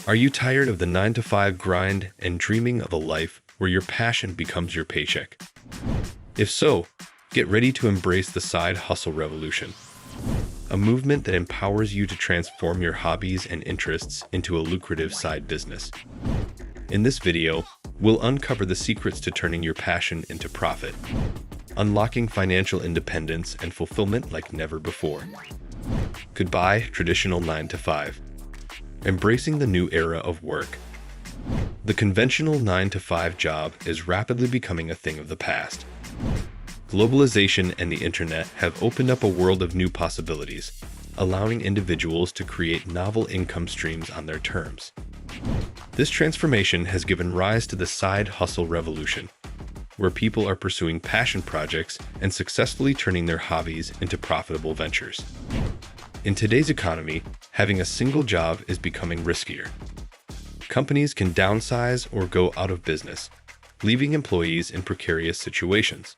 Are you tired of the 9-to-5 grind and dreaming of a life where your passion becomes your paycheck? If so, get ready to embrace the side hustle revolution, a movement that empowers you to transform your hobbies and interests into a lucrative side business. In this video, we'll uncover the secrets to turning your passion into profit, unlocking financial independence and fulfillment like never before. Goodbye, traditional 9-to-5. Embracing the new era of work. The conventional 9-to-5 job is rapidly becoming a thing of the past. Globalization and the internet have opened up a world of new possibilities, allowing individuals to create novel income streams on their terms. This transformation has given rise to the side hustle revolution, where people are pursuing passion projects and successfully turning their hobbies into profitable ventures. In today's economy, having a single job is becoming riskier. Companies can downsize or go out of business, leaving employees in precarious situations.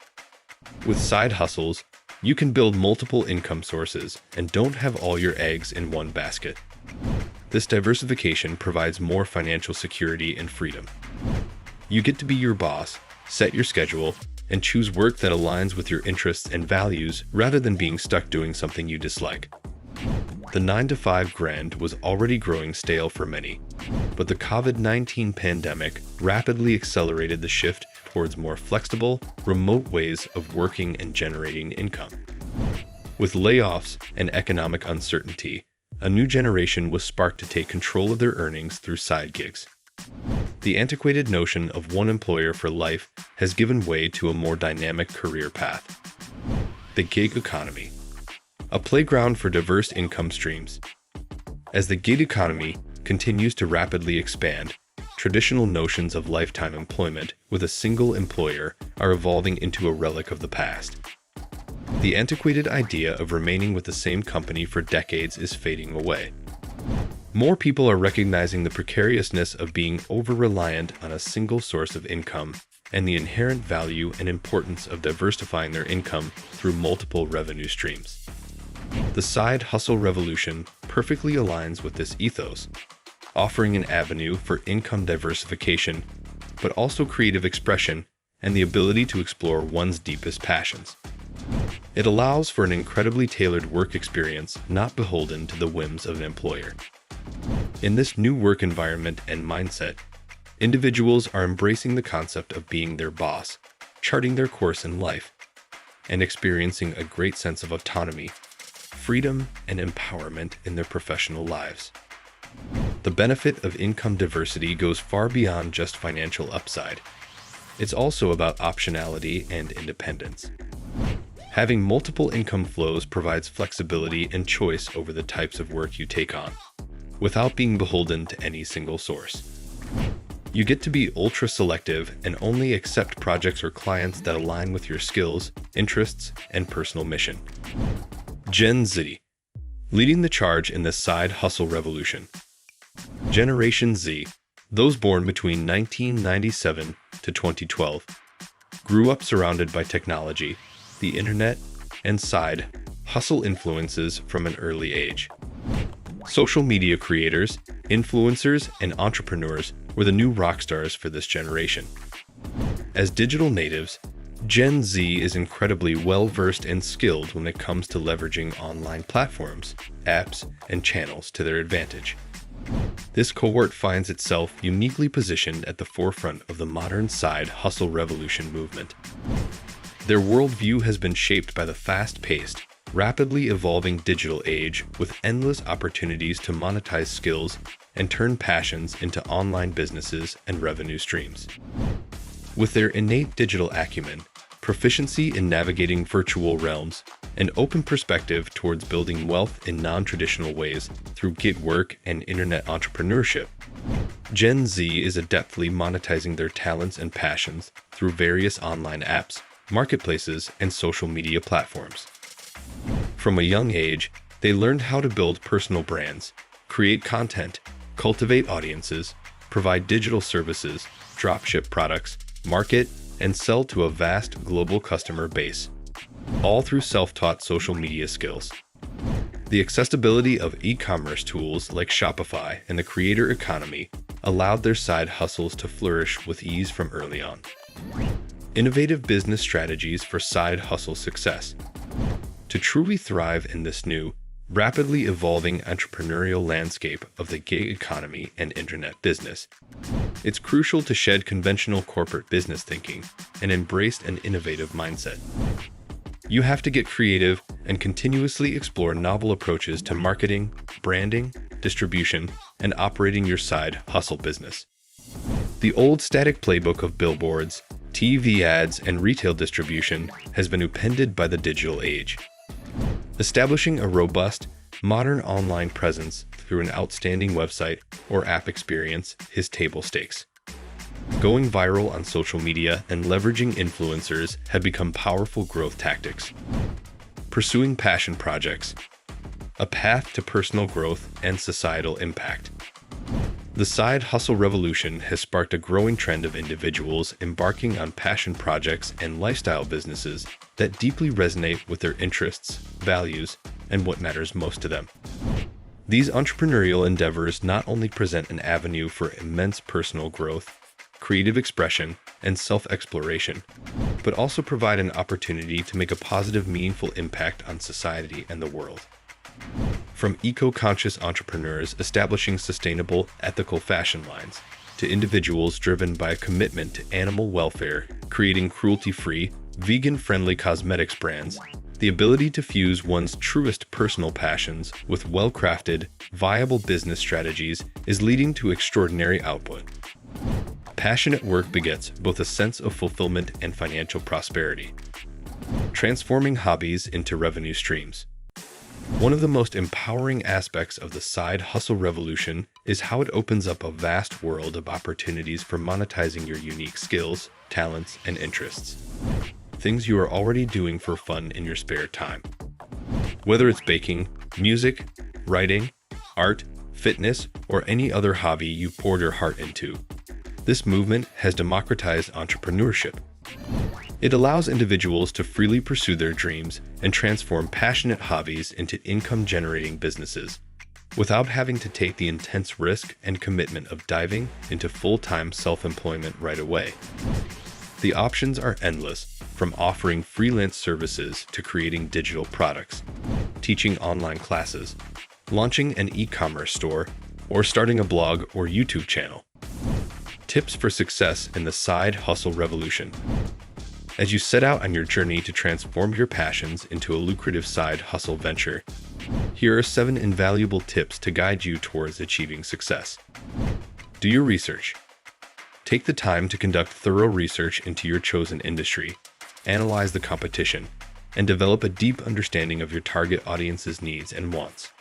With side hustles, you can build multiple income sources and don't have all your eggs in one basket. This diversification provides more financial security and freedom. You get to be your boss, set your schedule, and choose work that aligns with your interests and values rather than being stuck doing something you dislike. The 9-to-5 grind was already growing stale for many, but the COVID-19 pandemic rapidly accelerated the shift towards more flexible, remote ways of working and generating income. With layoffs and economic uncertainty, a new generation was sparked to take control of their earnings through side gigs. The antiquated notion of one employer for life has given way to a more dynamic career path. The gig economy, a playground for diverse income streams. As the gig economy continues to rapidly expand, traditional notions of lifetime employment with a single employer are evolving into a relic of the past. The antiquated idea of remaining with the same company for decades is fading away. More people are recognizing the precariousness of being over-reliant on a single source of income and the inherent value and importance of diversifying their income through multiple revenue streams. The side hustle revolution perfectly aligns with this ethos, offering an avenue for income diversification, but also creative expression and the ability to explore one's deepest passions. It allows for an incredibly tailored work experience not beholden to the whims of an employer. In this new work environment and mindset, individuals are embracing the concept of being their boss, charting their course in life, and experiencing a great sense of autonomy, freedom, and empowerment in their professional lives. The benefit of income diversity goes far beyond just financial upside. It's also about optionality and independence. Having multiple income flows provides flexibility and choice over the types of work you take on, without being beholden to any single source. You get to be ultra-selective and only accept projects or clients that align with your skills, interests, and personal mission. Gen Z, leading the charge in the side hustle revolution. Generation Z, those born between 1997 to 2012, grew up surrounded by technology, the internet, and side hustle influences from an early age. Social media creators, influencers, and entrepreneurs were the new rock stars for this generation. As digital natives, Gen Z is incredibly well-versed and skilled when it comes to leveraging online platforms, apps, and channels to their advantage. This cohort finds itself uniquely positioned at the forefront of the modern side hustle revolution movement. Their worldview has been shaped by the fast-paced, rapidly evolving digital age with endless opportunities to monetize skills and turn passions into online businesses and revenue streams. With their innate digital acumen, proficiency in navigating virtual realms, and open perspective towards building wealth in non-traditional ways through gig work and internet entrepreneurship, Gen Z is adeptly monetizing their talents and passions through various online apps, marketplaces, and social media platforms. From a young age, they learned how to build personal brands, create content, cultivate audiences, provide digital services, dropship products, market, and sell to a vast global customer base, all through self-taught social media skills. The accessibility of e-commerce tools like Shopify and the creator economy allowed their side hustles to flourish with ease from early on. Innovative business strategies for side hustle success. To truly thrive in this new, rapidly evolving entrepreneurial landscape of the gig economy and internet business, it's crucial to shed conventional corporate business thinking and embrace an innovative mindset. You have to get creative and continuously explore novel approaches to marketing, branding, distribution, and operating your side hustle business. The old static playbook of billboards, TV ads, and retail distribution has been upended by the digital age. Establishing a robust, modern online presence through an outstanding website or app experience is table stakes. Going viral on social media and leveraging influencers have become powerful growth tactics. Pursuing passion projects, a path to personal growth and societal impact. The side hustle revolution has sparked a growing trend of individuals embarking on passion projects and lifestyle businesses that deeply resonate with their interests, values, and what matters most to them. These entrepreneurial endeavors not only present an avenue for immense personal growth, creative expression, and self-exploration, but also provide an opportunity to make a positive, meaningful impact on society and the world. From eco-conscious entrepreneurs establishing sustainable, ethical fashion lines, to individuals driven by a commitment to animal welfare, creating cruelty-free, vegan-friendly cosmetics brands, the ability to fuse one's truest personal passions with well-crafted, viable business strategies is leading to extraordinary output. Passionate work begets both a sense of fulfillment and financial prosperity, transforming hobbies into revenue streams. One of the most empowering aspects of the side hustle revolution is how it opens up a vast world of opportunities for monetizing your unique skills, talents, and interests. Things you are already doing for fun in your spare time. Whether it's baking, music, writing, art, fitness, or any other hobby you've poured your heart into, this movement has democratized entrepreneurship. It allows individuals to freely pursue their dreams and transform passionate hobbies into income-generating businesses, without having to take the intense risk and commitment of diving into full-time self-employment right away. The options are endless, from offering freelance services to creating digital products, teaching online classes, launching an e-commerce store, or starting a blog or YouTube channel. Tips for success in the side hustle revolution. As you set out on your journey to transform your passions into a lucrative side hustle venture, here are 7 invaluable tips to guide you towards achieving success. Do your research. Take the time to conduct thorough research into your chosen industry, analyze the competition, and develop a deep understanding of your target audience's needs and wants.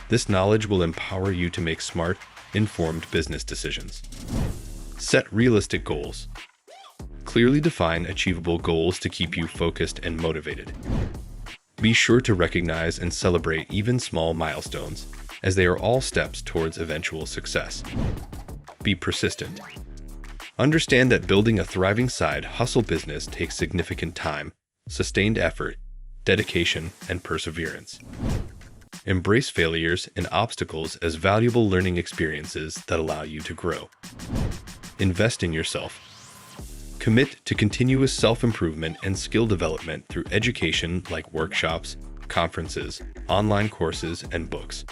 This knowledge will empower you to make smart, informed business decisions. Set realistic goals. Clearly define achievable goals to keep you focused and motivated. Be sure to recognize and celebrate even small milestones, as they are all steps towards eventual success. Be persistent. Understand that building a thriving side hustle business takes significant time, sustained effort, dedication, and perseverance. Embrace failures and obstacles as valuable learning experiences that allow you to grow. Invest in yourself. Commit to continuous self-improvement and skill development through education like workshops, conferences, online courses, and books.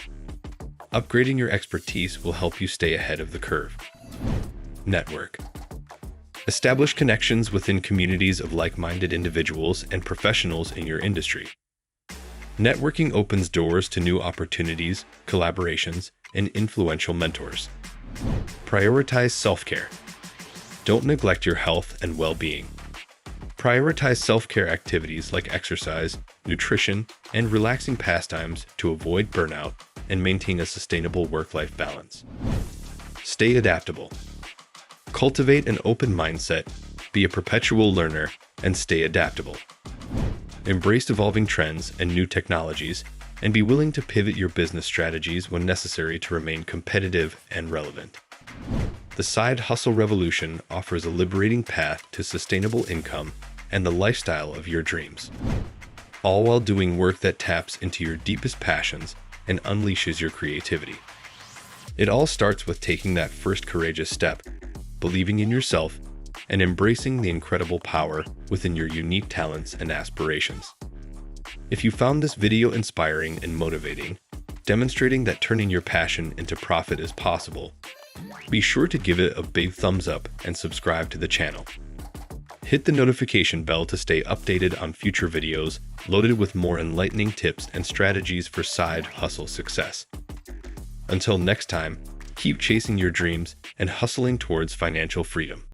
Upgrading your expertise will help you stay ahead of the curve. Network. Establish connections within communities of like-minded individuals and professionals in your industry. Networking opens doors to new opportunities, collaborations, and influential mentors. Prioritize self-care. Don't neglect your health and well-being. Prioritize self-care activities like exercise, nutrition, and relaxing pastimes to avoid burnout and maintain a sustainable work-life balance. Stay adaptable. Cultivate an open mindset, be a perpetual learner, and stay adaptable. Embrace evolving trends and new technologies, and be willing to pivot your business strategies when necessary to remain competitive and relevant. The side hustle revolution offers a liberating path to sustainable income and the lifestyle of your dreams. all while doing work that taps into your deepest passions and unleashes your creativity. It all starts with taking that first courageous step, believing in yourself, and embracing the incredible power within your unique talents and aspirations. If you found this video inspiring and motivating, demonstrating that turning your passion into profit is possible, be sure to give it a big thumbs up and subscribe to the channel. Hit the notification bell to stay updated on future videos loaded with more enlightening tips and strategies for side hustle success. Until next time, keep chasing your dreams and hustling towards financial freedom.